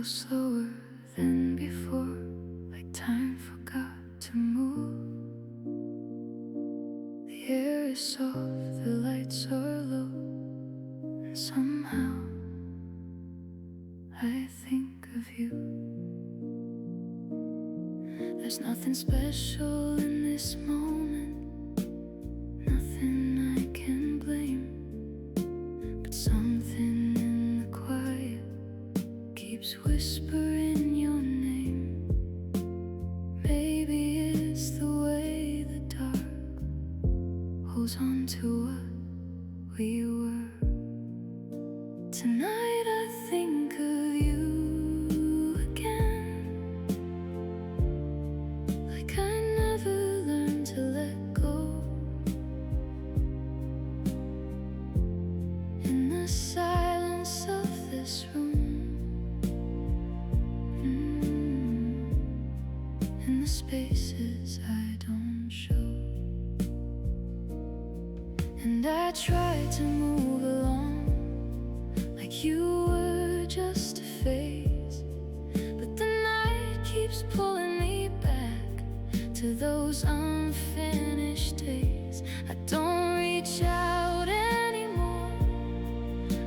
feels slower than before, like time forgot to move. The air is soft, the lights are low, and somehow I think of you. There's nothing special in this moment, nothing I can blame, but something in the quiet keeps whispering your name. Maybe it's the way the dark holds on to what we were. Tonight I think of you again, like I never learned to let go. In the silence of this room, in the spaces I don't show. And I try to move along like you were just a phase, but the night keeps pulling me back to those unfinished days. I don't reach out anymore,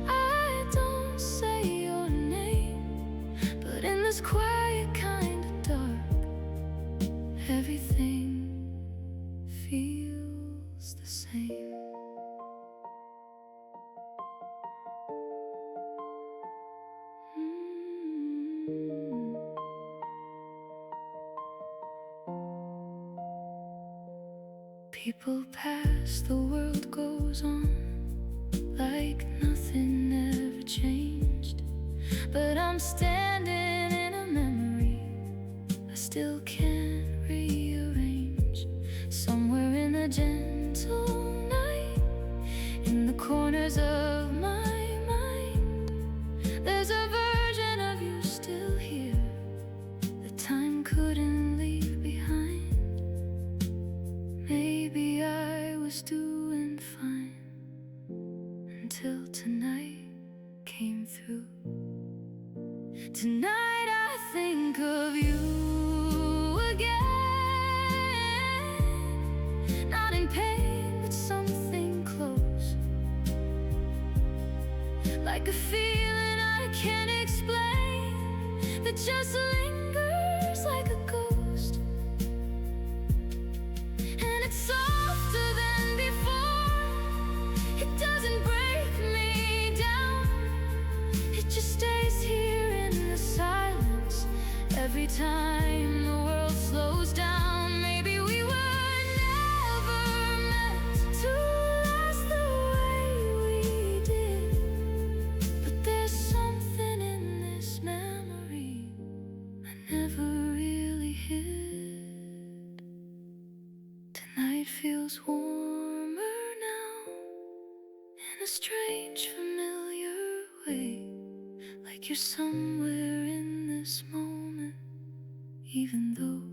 I don't say your name, but in this quiet kind of dark, everything feels the same. People pass, the world goes on, like nothing ever changed. But I'm standing in a memory I still can't rearrange. Somewhere in the gentle night, in the corners of my mind, there's a version of you still here that time couldn't leave behind. Maybe I was doing fine until tonight came through. Tonight I think of you again, not in pain but something close, like a feeling I can't explain that just lingers like a ghost. And it's softer than before, it doesn't break me down, it just stays here in the silence. Every time the world slows down, maybe we were never meant to last the way we did, but there's something in this memory I never really hid. Tonight feels warmer now, in a strange familiar way, like you're somewhere in this moment, even though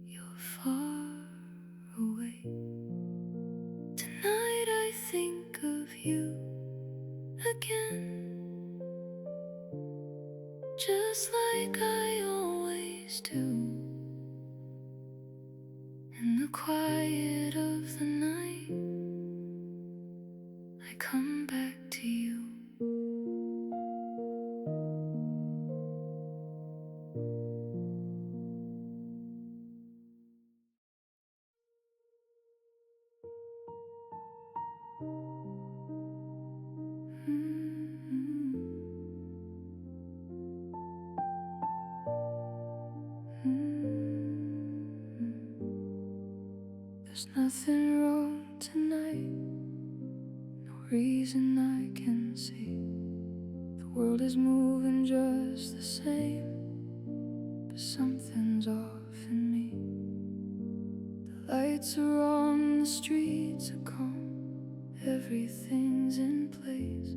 you're far away. Tonight I think of you again, just like I always do. In the quiet of the night, I come back to you. There's nothing wrong tonight, no reason I can see. The world is moving just the same, but something's off in me. The lights are on, the streets are calm, everything's in place,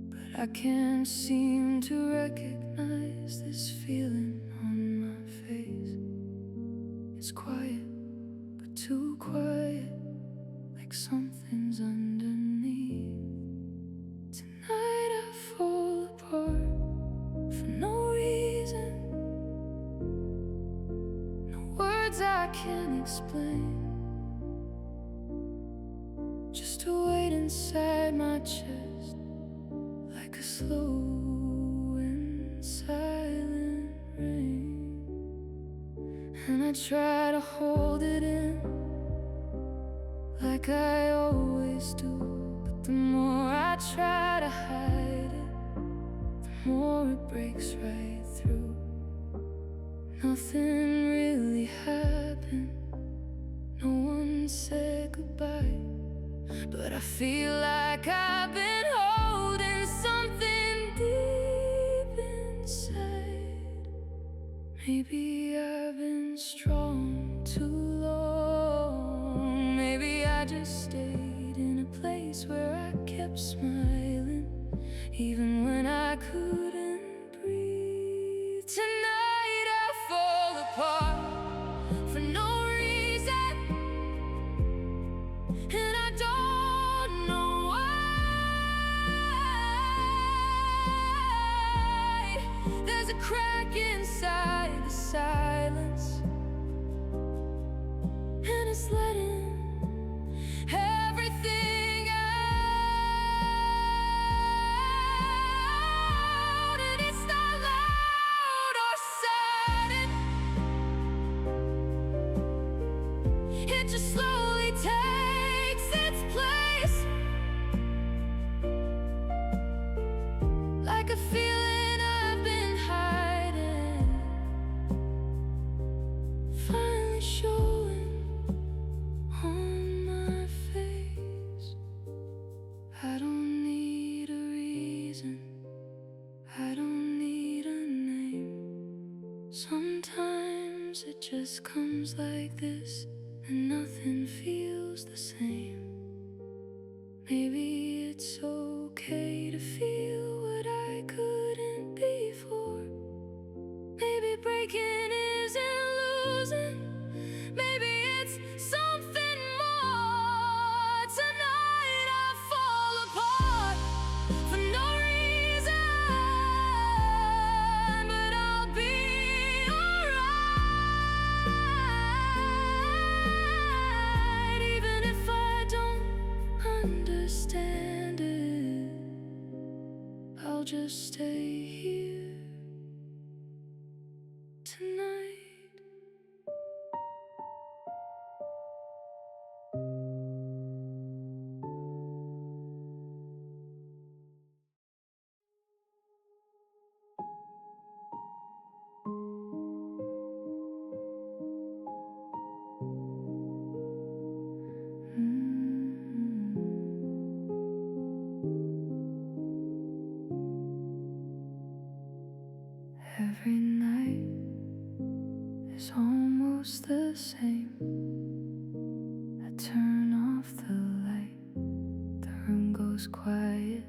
but I can't seem to recognize this feeling on my face. It's quiet, but too quiet, like something's underneath. Tonight I fall apart for no words I can't explain, just to wait inside my chest like a slow and silent rain. And I try to hold it in like I always do, but the more I try to hide it, the more it breaks right through. Nothing really happened, no one said goodbye, but I feel like I've been holding something deep inside. Maybe I've been strong too long. Maybe I just stayed in a place where I kept smiling even when I couldn't breathe. Tonight I fall apart for no reason, and I don't know why. There's a crack inside the silence, and it's letting everything out. And it's not loud or sudden, it just slowly takes its place, like a feeling I've been hiding, finally showing on my face. I don't need a reason, I don't need a name. Sometimes it just comes like this, and nothing feels the same. Maybe it's okay to feel what I couldn't before. Maybe breaking isn't losing, maybe it's something more. Tonight I fall apart for no reason, but I'll be alright. Even if I don't understand it, I'll just stay here tonight. Every night is almost the same. I turn off the light, the room goes quiet,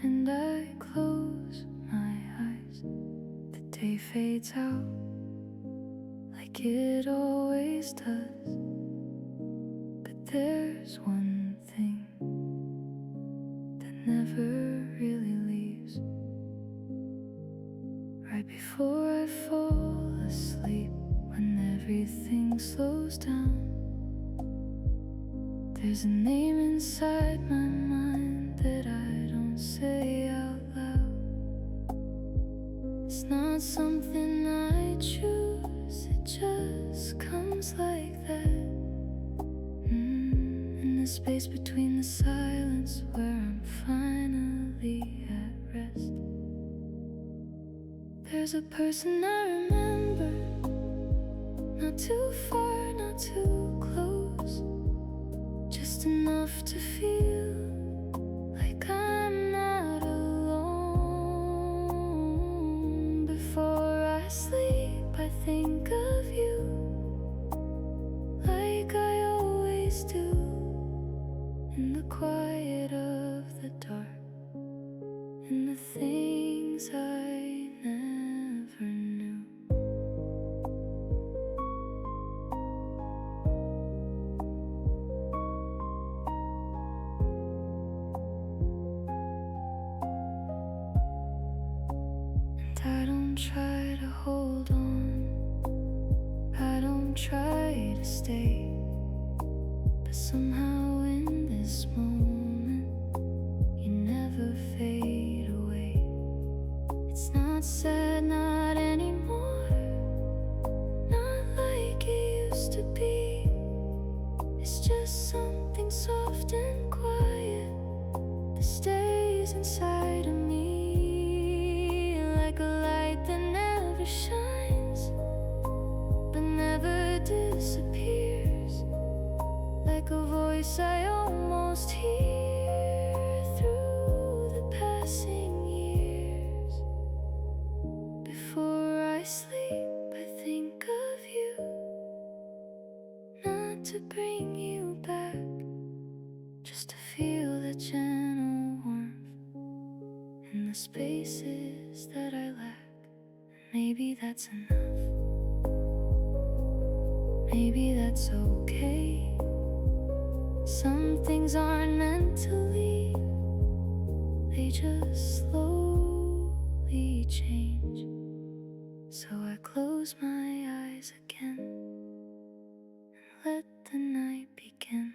and I close my eyes. The day fades out like it always does, but there's one thing that never really leaves. Right before I fall asleep, when everything slows down, there's a name inside my mind that I don't say out loud. It's not something I choose, it just comes like that. In the space between the silence where I'm finally at rest, there's a person I remember, not too far, not too close, just enough to feel like I'm not alone. Before I sleep, I think of you, like I always do, in the quiet of the dark, in the things I never knew. don't try to stay, but somehow in this moment you never fade away. It's not sad, not anymore, not like it used to be. It's just something soft and quiet that stays inside of me, like a light that never shines but never disappears, like a voice I almost hear through the passing years. Before I sleep, I think of you, not to bring you back, just to feel the gentle warmth in the spaces that I lack. Maybe that's enough, maybe that's okay. Some things aren't meant to leave, they just slowly change. So I close my eyes again and let the night begin,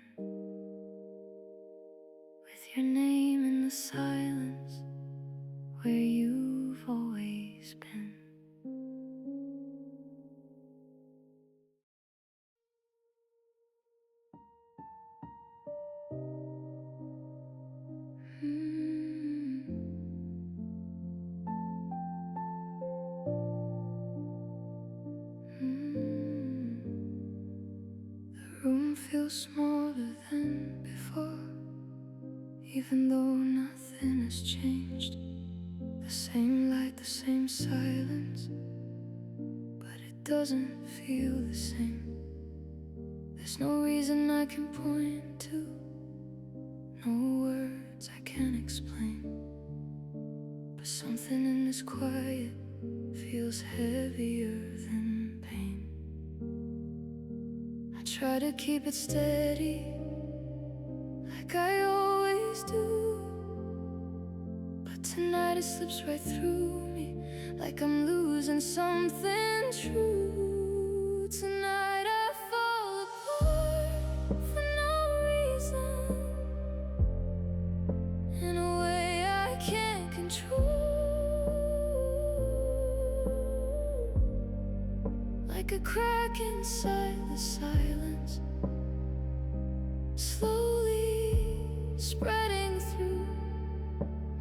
with your name in the silence where you've always been. The room feels smaller than before, even though nothing has changed. The same light, the same silence, but it doesn't feel the same. There's no reason I can point to, no words I can explain, but something in this quiet feels heavier than pain. I try to keep it steady, like I always do, but tonight it slips right through me, like I'm losing something true. Tonight I fall apart for no reason, in a way I can't control, like a crack inside the silence, slowly spreading through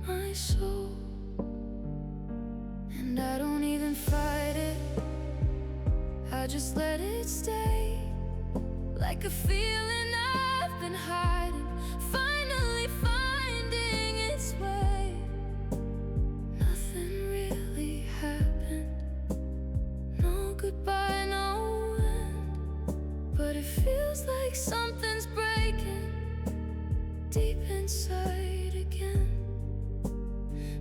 my soul. And I don't even fight it, I just let it stay, like a feeling I've been hiding, finally finding its way. Nothing really happened, no goodbye, no end, but it feels like something's breaking deep inside again.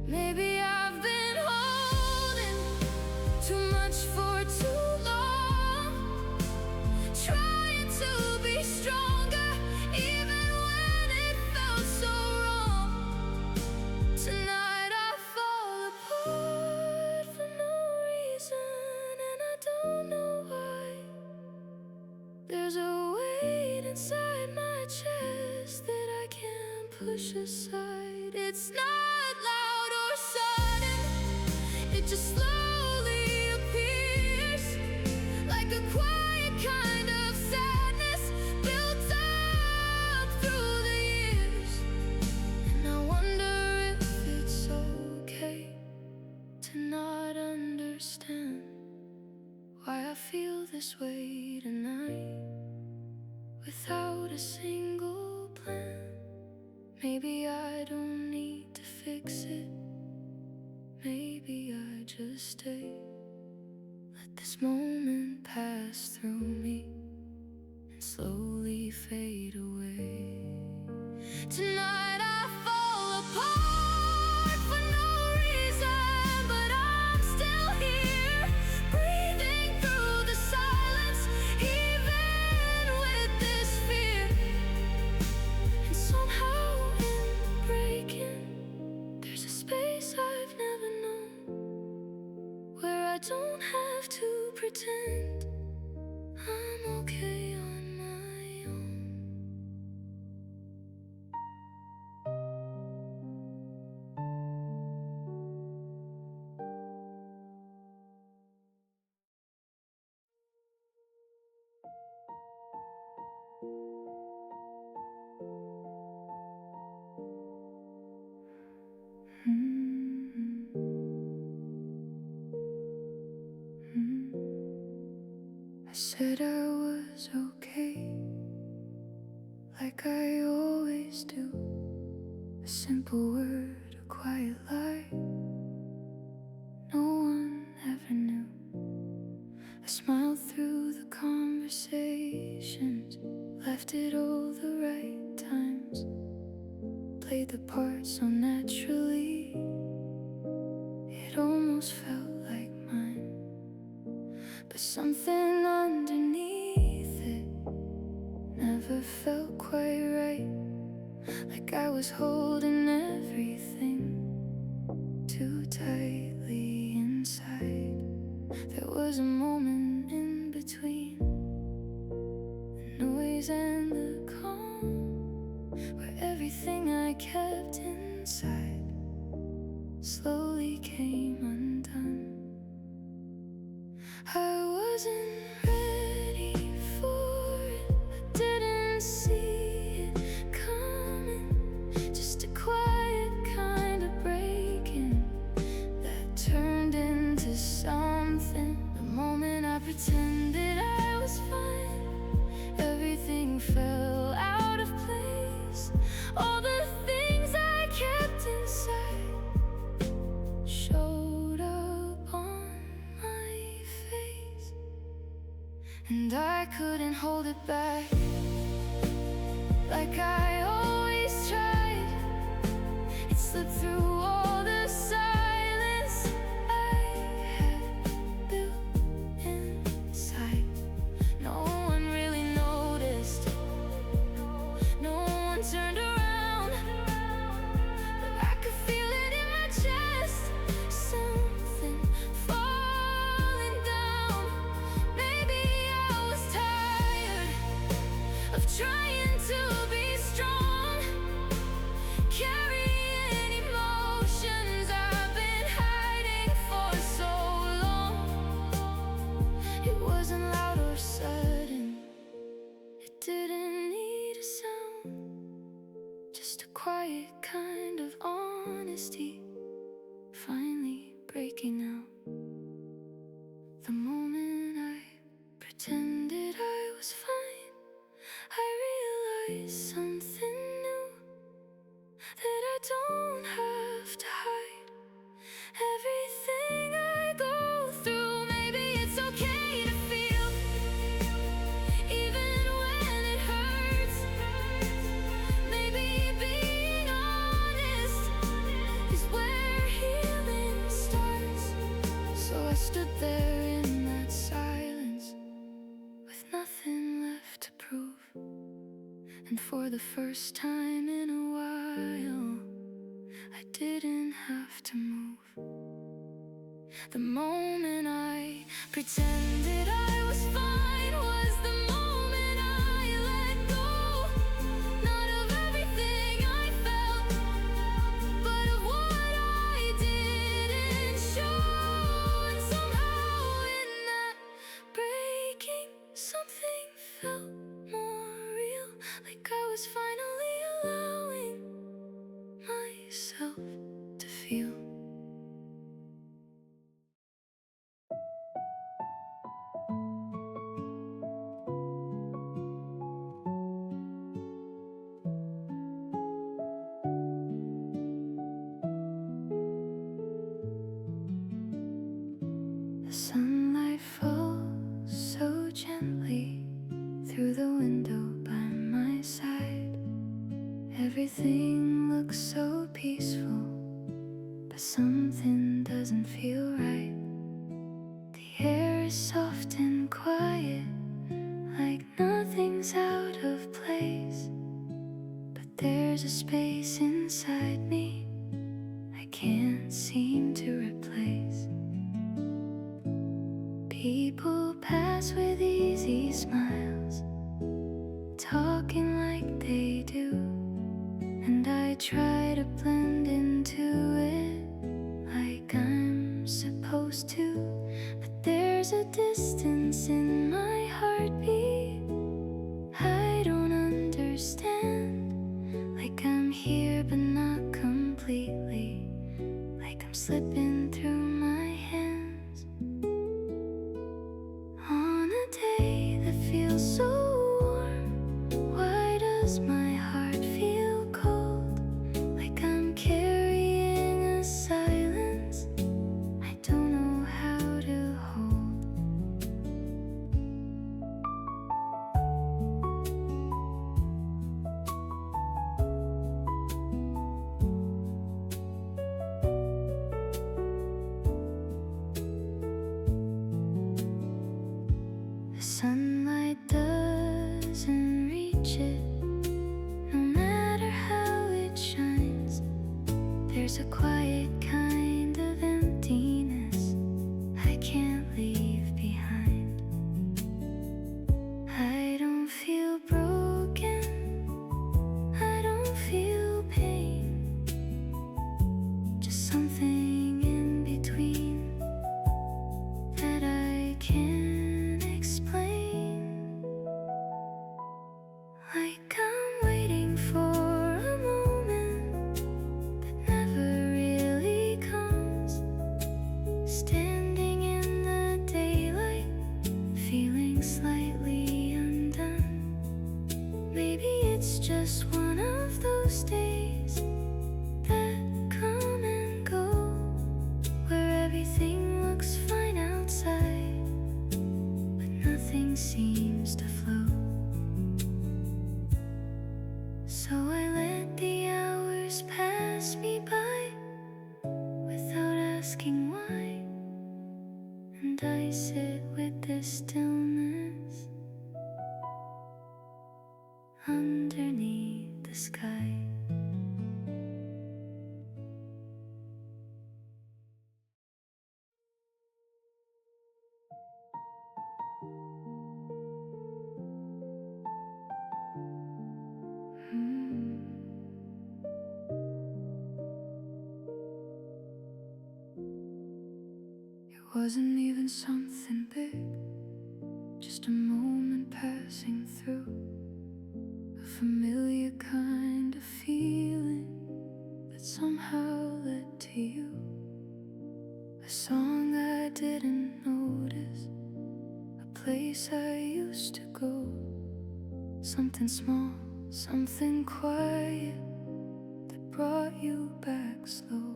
Maybe I've been holding too much for too long, trying to be stronger even when it felt so wrong. Tonight I fall apart for no reason, and I don't know why. There's a weight inside my chest that I can't push aside. It's not loud or sudden, it just slowly appears, like a quiet kind of sadness built up through the years. And I wonder if it's okay to not understand why I feel this way tonight, without a single plan. Maybe I don't need to fix it, maybe I just stay, let this moment pass through me and slowly fade away. Tonight I fall apart for no reason, but I'm still here, breathing through the silence, even with this fear. And somehow in breaking, there's a space I've never known, where I don't have to pretend said I was okay, like I always do. A simple word, a quiet lie, no one ever knew. I smiled through the conversations, left at all the right times, played the part so naturally, it almost felt like mine. But something underneath it never felt quite right, like I was holding everything too tightly inside. There was a moment in between the noise and the calm, where everything I kept inside slowly came undone. I wasn't ready for it, I didn't see it coming. Just a quiet kind of breaking that turned into something. The moment I pretended I was fine, everything fell out of place. All the things I kept inside showed up on my face, and I couldn't hold it back, like I always tried. It slipped through all the silence I had built inside. No one really noticed, no one turned around, but I could feel it in my chest, something falling down. Maybe I was tired of trying to be strong, carrying emotions I've been hiding for so long. It wasn't loud or sudden, it didn't need a sound, just a quiet kind of honesty finally breaking out. The moment I pretended I was fine, I realized something new, that I don't have to hide everything I go through. Maybe it's okay to feel, even when it hurts. Maybe being honest is where healing starts. So I stood there in that silence, with nothing left to prove. And for the first time in a while, I didn't have to move. The moment I pretended I was fine was the moment I let go, not of everything I felt, but of what I didn't show. And somehow in that breaking, something felt more real, like I was finally allowing myself to feel. The sunlight falls so gently through the window by my side. Everything looks so peaceful, but something doesn't feel right. The air is soft and quiet, like nothing's out of place. But there's a space inside me I can't seem to replace. People pass with easy smiles, talking like they do, and I try to blend into it like I'm supposed to. But there's a distance in my heartbeat I don't understand, like I'm here but not complete. sunlight doesn't reach it. No matter how it shines, there's a quiet kind of emptiness I can't leave behind. I don't feel broken, I don't feel pain, just something in between that I can't explain. Like I'm waiting for a moment that never really comes, standing in the daylight, feeling slightly undone. Maybe it's just one of those days that come and go, where everything looks fine outside, but nothing seems to flow. So I let the hours pass me by without asking why, and I sit with this stillness underneath the sky. It wasn't even something big, just a moment passing through, a familiar kind of feeling that somehow led to you. A song I didn't notice, a place I used to go, something small, something quiet that brought you back slow.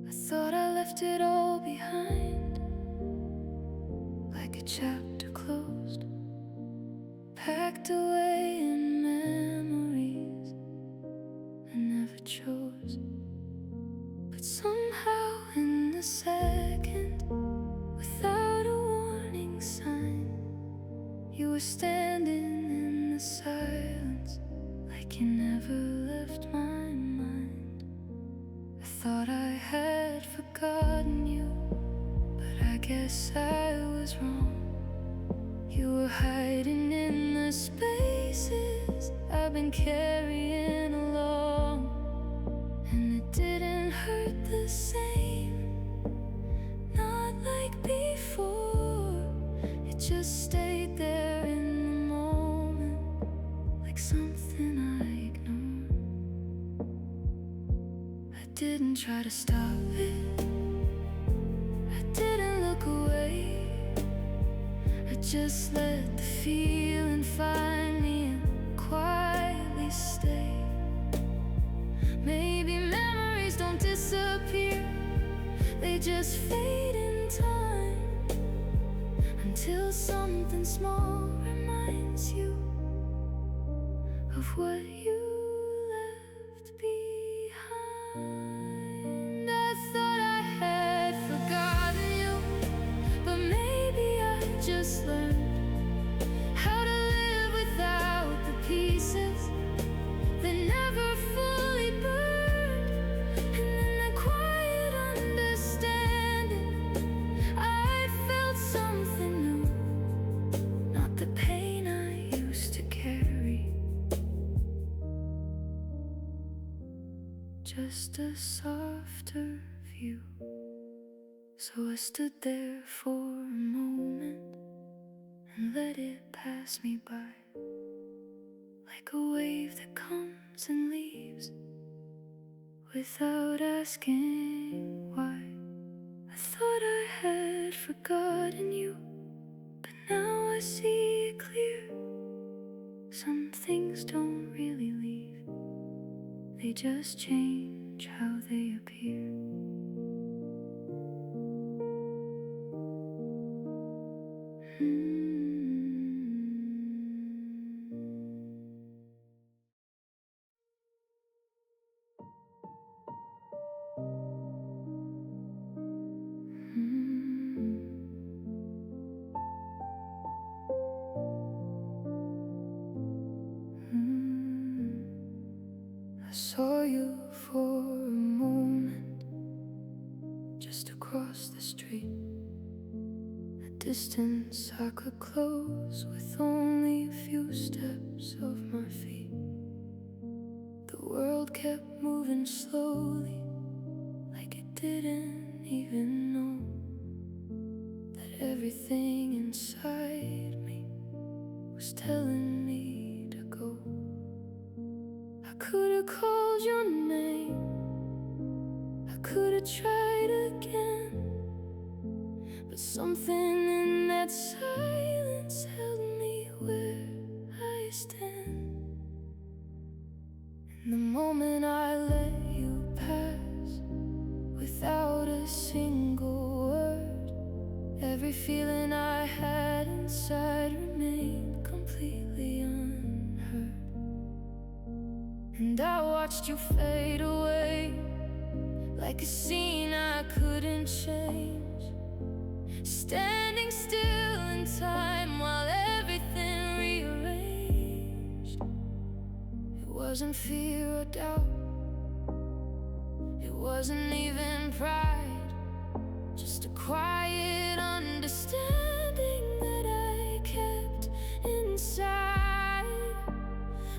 I thought I left it all behind, like a chapter closed, packed away in memories I never chose. But somehow in a second, without a warning sign, you were standing in the silence, like you never left my mind. I thought I had forgotten you, but I guess I was wrong. You were hiding in the spaces I've been carrying along, and it didn't hurt the same, not like before. It just stayed there in the moment, like something I ignored. I didn't try to stop it, I didn't look away, I just let the feeling find me and quietly stay. Maybe memories don't disappear, they just fade in time, until something small reminds you of what you left behind. I thought I had forgotten you, but maybe I just learned how to live without the pieces that never fully burned. And in that quiet understanding, I felt something new, not the pain I used to carry, just a softer view. So I stood there for a moment and let it pass me by, like a wave that comes and leaves without asking why. I thought I had forgotten you, but now I see it clear. Some things don't really leave, they just change how they appear. saw you for a moment, just across the street, a distance I could close with only a few steps of my feet. The world kept moving slowly, like it didn't even know that everything inside me was telling me to go. I could have called your name, I could have tried again, but something in that silence held me where I stand. And the moment I let you pass, without a single word, every feeling I had inside remained completely unheard. And I watched you fade away, like a scene I couldn't change, standing still in time while everything rearranged. It wasn't fear or doubt, it wasn't even pride, just a quiet understanding that I kept inside.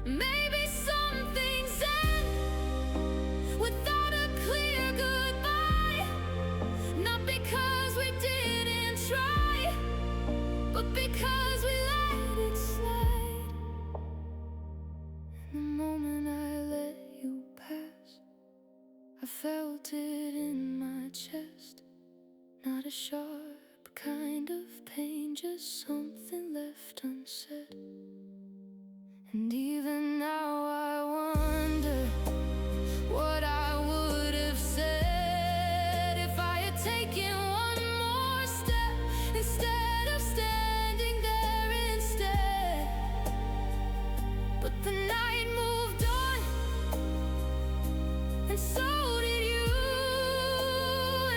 Maybe some things end without a clear goodbye, not because we didn't try, but because we let it slide. And the moment I let you pass, I felt it in my chest, not a sharp kind of pain, just something left unsaid. And even now I wonder what I would have said if I had taken one more step instead of standing there instead. But the night moved on, and so did you,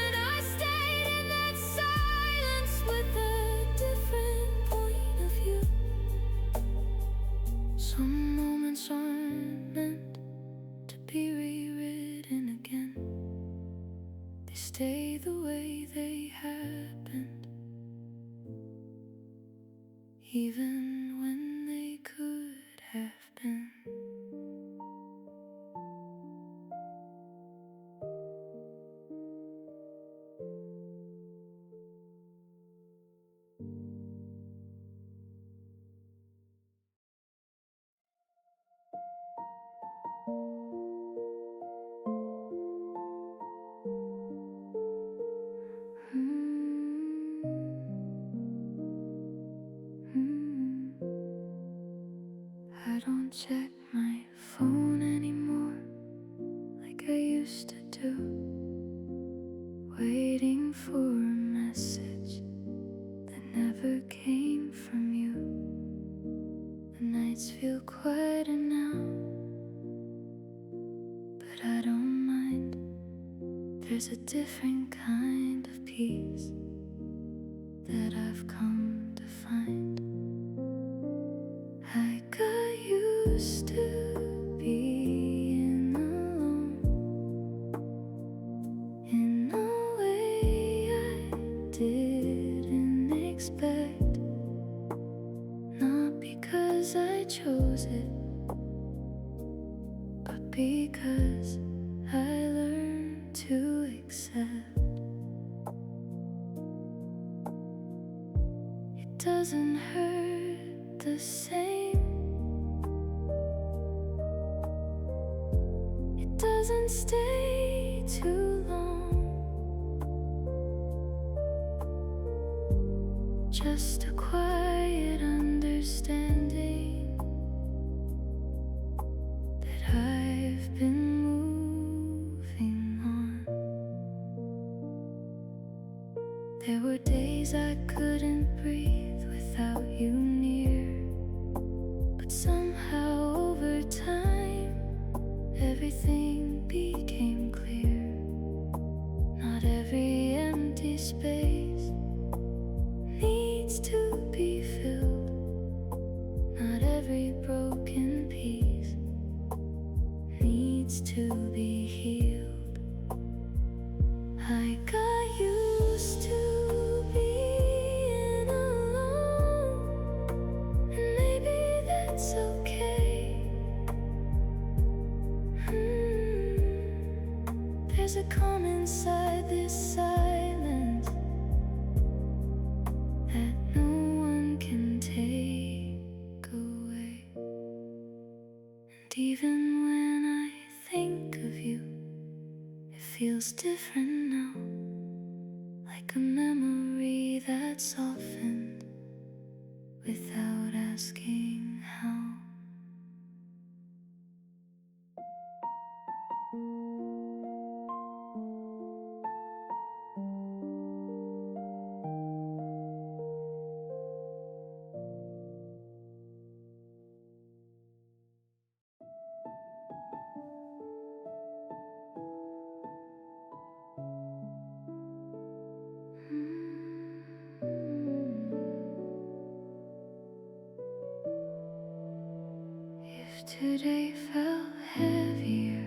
and I stayed in that silence with a different point of view. Some moments aren't meant to be rewritten again, they stay the way they happened, even when they could have been. I don't check my phone anymore like I used to do, waiting for a message that never came from you. The nights feel quieter now, but I don't mind. There's a different kind of peace that I've come to find. I got used to being alone in a way I didn't expect, not because I chose it, but because I learned to accept. It doesn't hurt the same, it doesn't stay too long, just a quiet understanding that I've been moving on. There were days I couldn't breathe without you near, but somehow over time everything became clear. Not every empty space needs to be filled, not every broken piece needs even when I think of you, it feels different now, like a memory that softened without asking how. If today felt heavier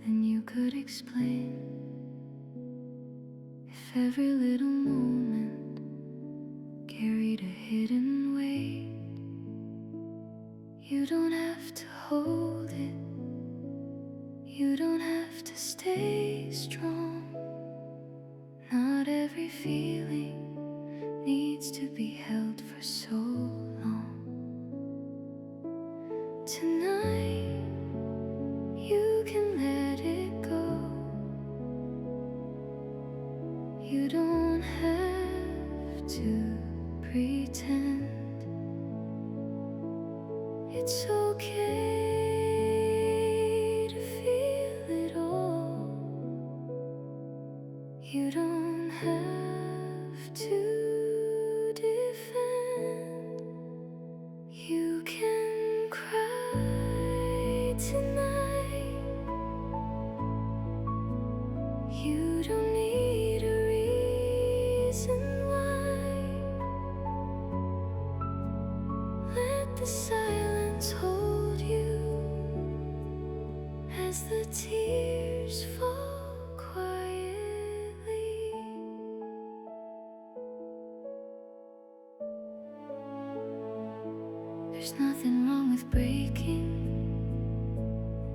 than you could explain, if every little moment carried a hidden weight, you don't have to hold it, you don't have to stay strong. Not every feeling needs to be held for so long. Tonight, you can let it go. You don't have to pretend. It's okay to feel it all. You don't have to defend. You can cry tonight. You don't need a reason why. Let the silence hold you as the tears fall quietly. There's nothing wrong with breaking.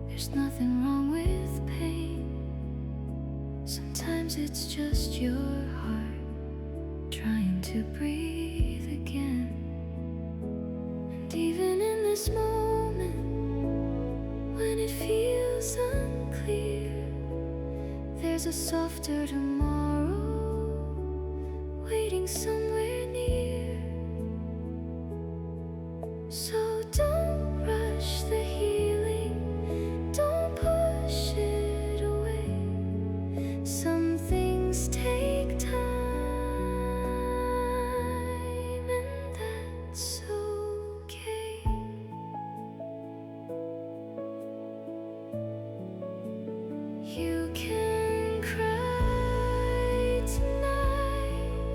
There's nothing wrong with pain. Sometimes it's just your heart trying to breathe again. And even in this moment, when it feels unclear, there's a softer tomorrow waiting somewhere near. So don't rush the healing, don't push it away. Some things take time, and that's okay. You can cry tonight,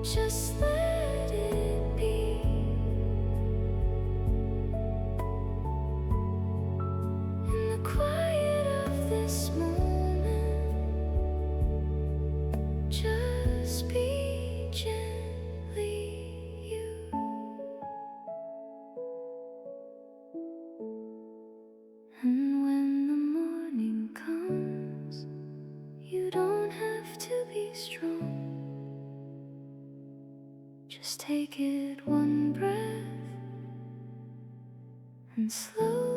just let it be. In the quiet of this moment, just be gently you. And when the morning comes, you don't have to be strong. Just take it one breath and slow